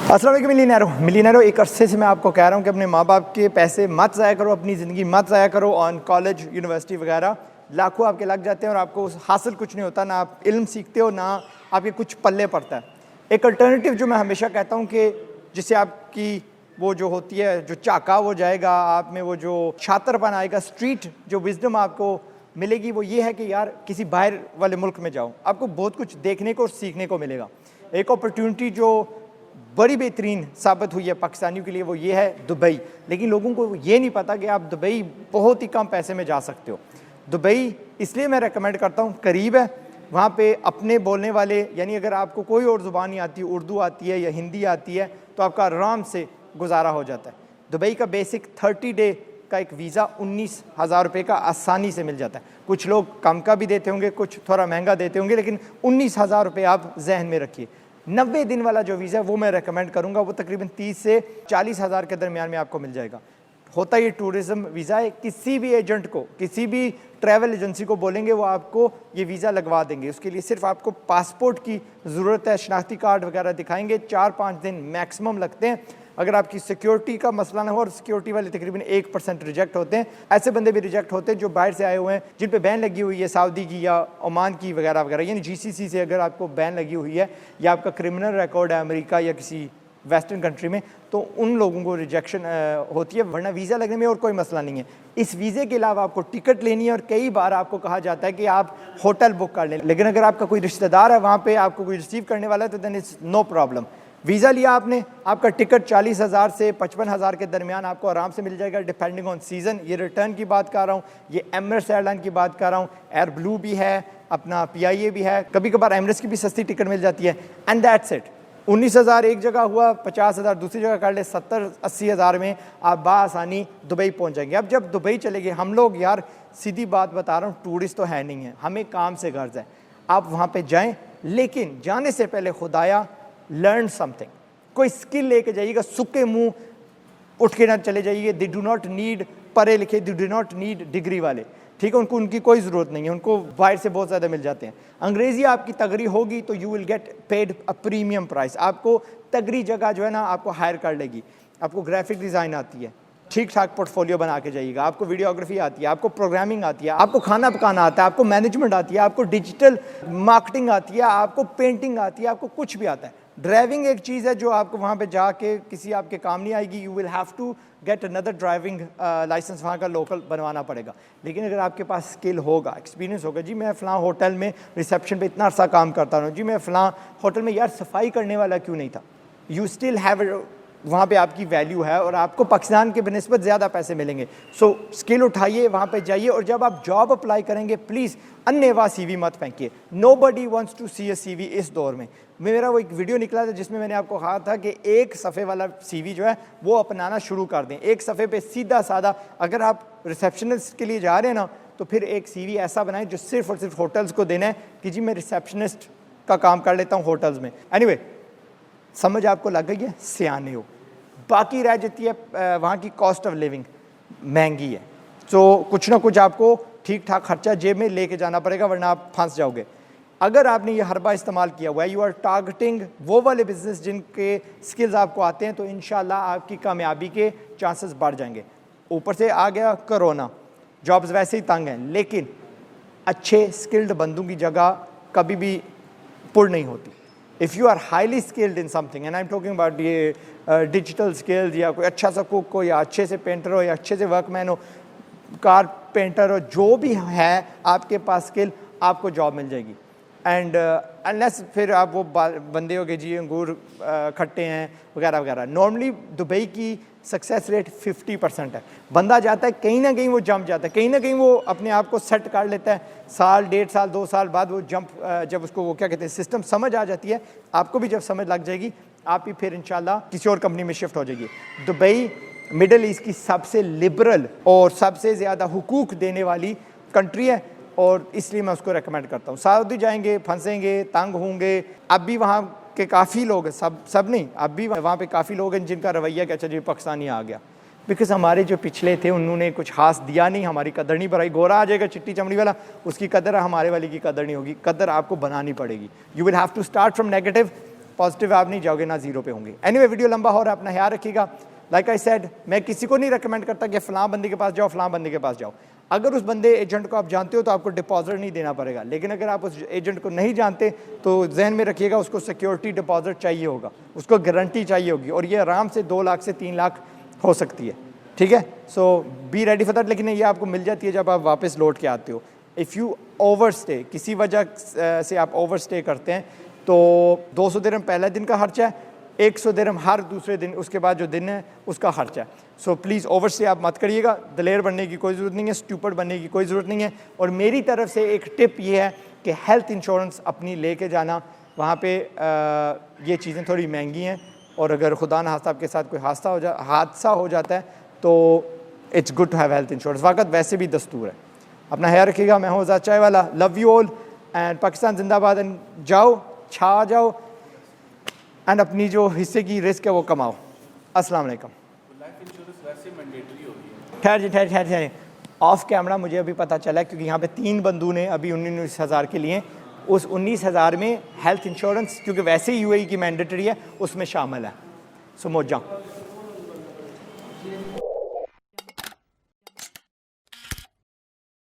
अस्सलाम वालेकुम मिलियनेरो एक अरसे से मैं आपको कह रहा हूँ कि अपने माँ बाप के पैसे मत ज़ाया करो, अपनी ज़िंदगी मत ज़ाया करो ऑन कॉलेज यूनिवर्सिटी वगैरह। लाखों आपके लग जाते हैं और आपको हासिल कुछ नहीं होता, ना आप इल्म सीखते हो ना आपके कुछ पल्ले पड़ता है। एक अल्टरनेटिव जो मैं हमेशा कहता हूँ कि जिससे आपकी वो जो होती है जो चाका वो जाएगा, आप में वो जो छात्रपन आएगा, स्ट्रीट जो विजडम आपको मिलेगी वो ये है कि यार किसी बाहर वाले मुल्क में जाओ, आपको बहुत कुछ देखने को और सीखने को मिलेगा। एक अपॉर्चुनिटी जो बड़ी बेहतरीन साबित हुई है पाकिस्तानियों के लिए वो ये है दुबई। लेकिन लोगों को ये नहीं पता कि आप दुबई बहुत ही कम पैसे में जा सकते हो। दुबई इसलिए मैं रेकमेंड करता हूँ, करीब है, वहाँ पे अपने बोलने वाले, यानी अगर आपको कोई और ज़ुबान नहीं आती, उर्दू आती है या हिंदी आती है, तो आपका आराम से गुजारा हो जाता है। दुबई का बेसिक 30 डे का एक वीज़ा 19,000 रुपये का आसानी से मिल जाता है। कुछ लोग कम का भी देते होंगे, कुछ थोड़ा महंगा देते होंगे, लेकिन 19,000 रुपये आप जहन में रखिए। 90 दिन वाला जो वीज़ा है वो मैं रेकमेंड करूंगा, वो तकरीबन 30 से 40,000 के दरमियान में आपको मिल जाएगा। होता ये टूरिज़्म वीज़ा है, किसी भी एजेंट को, किसी भी ट्रैवल एजेंसी को बोलेंगे वो आपको ये वीज़ा लगवा देंगे। उसके लिए सिर्फ आपको पासपोर्ट की ज़रूरत है, शनाख्ती कार्ड वगैरह दिखाएंगे, 4-5 दिन मैक्सिमम लगते हैं। अगर आपकी सिक्योरिटी का मसला ना हो, और सिक्योरिटी वाले तकरीबन 1% रिजेक्ट होते हैं, ऐसे बंदे भी रिजेक्ट होते हैं जो बाहर से आए हुए हैं, जिन पे बैन लगी हुई है सऊदी की या ओमान की वगैरह वगैरह, यानी GCC से अगर आपको बैन लगी हुई है या आपका क्रिमिनल रिकॉर्ड है अमेरिका या किसी वेस्टर्न कंट्री में, तो उन लोगों को रिजेक्शन होती है, वरना वीज़ा लगने में और कोई मसला नहीं है। इस वीज़े के अलावा आपको टिकट लेनी है, और कई बार आपको कहा जाता है कि आप होटल बुक कर लें, लेकिन अगर आपका कोई रिश्तेदार है वहाँ पे आपको कोई रिसीव करने वाला है तो then it's no problem. Visa लिया आपने, आपका टिकट 40,000 से 55,000 के दरमियान आपको आराम से मिल जाएगा, डिपेंडिंग ऑन सीज़न। ये रिटर्न की बात कर रहा हूँ, ये एमिरेट्स एयरलाइन की बात कर रहा हूँ, एयर ब्लू भी है, अपना PIA भी है, कभी कभार एमिरेट्स की भी सस्ती टिकट मिल जाती है। And that's it. 19,000 एक जगह हुआ, 50,000 दूसरी जगह कर ले, 70-80,000 में आप बासानी दुबई पहुंच जाएंगे। अब जब दुबई चले गए हम लोग, यार सीधी बात बता रहा हूँ, टूरिस्ट तो है नहीं है, हमें काम से गर्ज है। आप वहाँ पे जाएं, लेकिन जाने से पहले खुदाया लर्न समथिंग, कोई स्किल लेके जाइएगा, सूखे मुंह उठ के ना चले जाइए। दे डू नॉट नीड पढ़े लिखे, they do not need degree वाले, ठीक है, उनको उनकी कोई ज़रूरत नहीं है, उनको बाहर से बहुत ज़्यादा मिल जाते हैं। अंग्रेज़ी आपकी तगड़ी होगी तो you will get paid a premium price, आपको तगड़ी जगह जो है ना आपको हायर कर लेगी। आपको ग्राफिक डिज़ाइन आती है, ठीक ठाक पोर्टफोलियो बना के जाइएगा, आपको वीडियोग्राफी आती है, आपको प्रोग्रामिंग आती है, आपको खाना पकाना आता है, आपको मैनेजमेंट आती है, आपको डिजिटल मार्केटिंग आती है, आपको पेंटिंग आती है, आपको कुछ भी आता है। ड्राइविंग एक चीज़ है जो आपको वहाँ पे जाके किसी आपके काम नहीं आएगी, you will have to get another driving licence वहाँ का लोकल बनवाना पड़ेगा। लेकिन अगर आपके पास स्किल होगा, एक्सपीरियंस होगा, जी मैं फ़लाँ होटल में रिसेप्शन पे इतना अर्सा काम करता हूँ, जी मैं फ़लाँ होटल में यार सफाई करने वाला क्यों नहीं था, यू स्टिल हैव, वहाँ पे आपकी वैल्यू है और आपको पाकिस्तान के बनिस्बत ज़्यादा पैसे मिलेंगे। सो स्किल उठाइए, वहाँ पे जाइए, और जब आप जॉब अप्लाई करेंगे प्लीज़ अन्नेवा CV मत फेंकिए। Nobody wants to see a CV इस दौर में। मेरा वो एक वीडियो निकला था जिसमें मैंने आपको कहा था कि एक सफ़े वाला CV जो है वो अपनाना शुरू कर दें। एक सफ़े पे सीधा साधा, अगर आप रिसेप्शनिस्ट के लिए जा रहे हैं ना, तो फिर एक CV ऐसा बनाएं जो सिर्फ और सिर्फ होटल्स को देना है कि जी मैं रिसेप्शनिस्ट का काम कर लेता हूँ होटल्स में। एनीवे, समझ आपको लग गई है, सियाने हो। बाकी रह जाती है वहाँ की कॉस्ट ऑफ लिविंग महंगी है, तो कुछ ना कुछ आपको ठीक ठाक खर्चा जेब में लेके जाना पड़ेगा, वरना आप फंस जाओगे। अगर आपने ये हरबा इस्तेमाल किया हुआ है, यू आर टारगेटिंग वो वाले बिजनेस जिनके स्किल्स आपको आते हैं, तो इंशाल्लाह आपकी कामयाबी के चांसेस बढ़ जाएंगे। ऊपर से आ गया कोरोना, जॉब्स वैसे ही तंग हैं, लेकिन अच्छे स्किल्ड बंदों की जगह कभी भी पुर नहीं होती। If you are highly skilled in something, and I am talking about ये डिजिटल स्किल्स, या कोई अच्छा सा कुक हो, या अच्छे से पेंटर हो, या अच्छे से वर्कमैन हो, कार पेंटर हो, जो भी है आपके पास स्किल, आपको जॉब मिल जाएगी। एंड अनलेस फिर आप वो बंदे हो गए जी अंगूर खट्टे हैं वगैरह वगैरह। नॉर्मली दुबई की सक्सेस रेट 50% है। बंदा जाता है कहीं ना कहीं वो जंप जाता है, कहीं ना कहीं वो अपने आप को सेट कर लेता है, साल 1.5 साल 2 साल बाद वो जंप, जब उसको वो क्या कहते हैं सिस्टम समझ आ जाती है, आपको भी जब समझ लग जाएगी, आप भी फिर इंशाल्लाह किसी और कंपनी में शिफ्ट हो जाएगी। दुबई मिडल ईस्ट की सबसे लिबरल और सबसे ज़्यादा हुकूक देने वाली कंट्री है, और इसलिए मैं उसको रेकमेंड करता हूँ। सऊदी जाएंगे, फंसेंगे, तंग होंगे। अब भी वहाँ के काफ़ी लोग हैं, सब नहीं, अब भी वहाँ पे काफ़ी लोग हैं जिनका रवैया कि अच्छा जी पाकिस्तानी आ गया, बिकॉज हमारे जो पिछले थे उन्होंने कुछ खास दिया नहीं, हमारी कदर नहीं बढ़ाई। गोरा आ जाएगा चिट्टी चमड़ी वाला, उसकी कदर है, हमारे वाली की कदर नहीं होगी। कदर आपको बनानी पड़ेगी। You will have to start from negative, positive आप नहीं जाओगे ना ज़ीरो पे होंगे। एनीवे वीडियो लंबा हो रहा है, अपना ख्याल रखिएगा। लाइक आई सेड, मैं किसी को नहीं रिकमेंड करता कि फ़लाँ बंदे के पास जाओ, फ़लाँ बंदे के पास जाओ। अगर उस बंदे एजेंट को आप जानते हो तो आपको डिपॉजिट नहीं देना पड़ेगा, लेकिन अगर आप उस एजेंट को नहीं जानते तो जहन में रखिएगा उसको सिक्योरिटी डिपॉजिट चाहिए होगा, उसको गारंटी चाहिए होगी, और ये आराम से 2 लाख से 3 लाख हो सकती है। ठीक है, सो बी रेडी फॉर दैट। लेकिन ये आपको मिल जाती है जब आप वापस लौट के आते हो। इफ़ यू ओवर स्टे, किसी वजह से आप ओवर स्टे करते हैं तो 200 दिरहम पहला दिन का खर्चा है, 100 दिरहम हर दूसरे दिन, उसके बाद जो दिन है उसका खर्चा है। सो प्लीज़ ओवर स्टे आप मत करिएगा। दलेर बनने की कोई ज़रूरत नहीं है, स्टूपिड बनने की कोई ज़रूरत नहीं है। और मेरी तरफ से एक टिप ये है कि हेल्थ इंश्योरेंस अपनी लेके जाना। वहाँ पे ये चीज़ें थोड़ी महंगी हैं, और अगर खुदा न खास्ता आपके साथ कोई हादसा हो जाता है तो it's good to have health insurance. वक़्त वैसे भी दस्तूर है। अपना ख्याल रखिएगा। मैं हूँ आज़ाद चाय वाला। Love you all and Pakistan जिंदाबाद। एंड जाओ, छा जाओ एंड अपनी जो हिस्से की रिस्क है वो कमाओ। अस्सलाम वालेकुम। लाइफ इंश्योरेंस वैसे मैंडेटरी होगी। ठहर ऑफ कैमरा मुझे अभी पता चला, क्योंकि यहाँ पे 3 बंदू ने अभी 19,000 के लिए, उस 19,000 में हेल्थ इंश्योरेंस क्योंकि वैसे ही यूएई की मैंडेटरी है उसमें शामिल है। सो मौजा।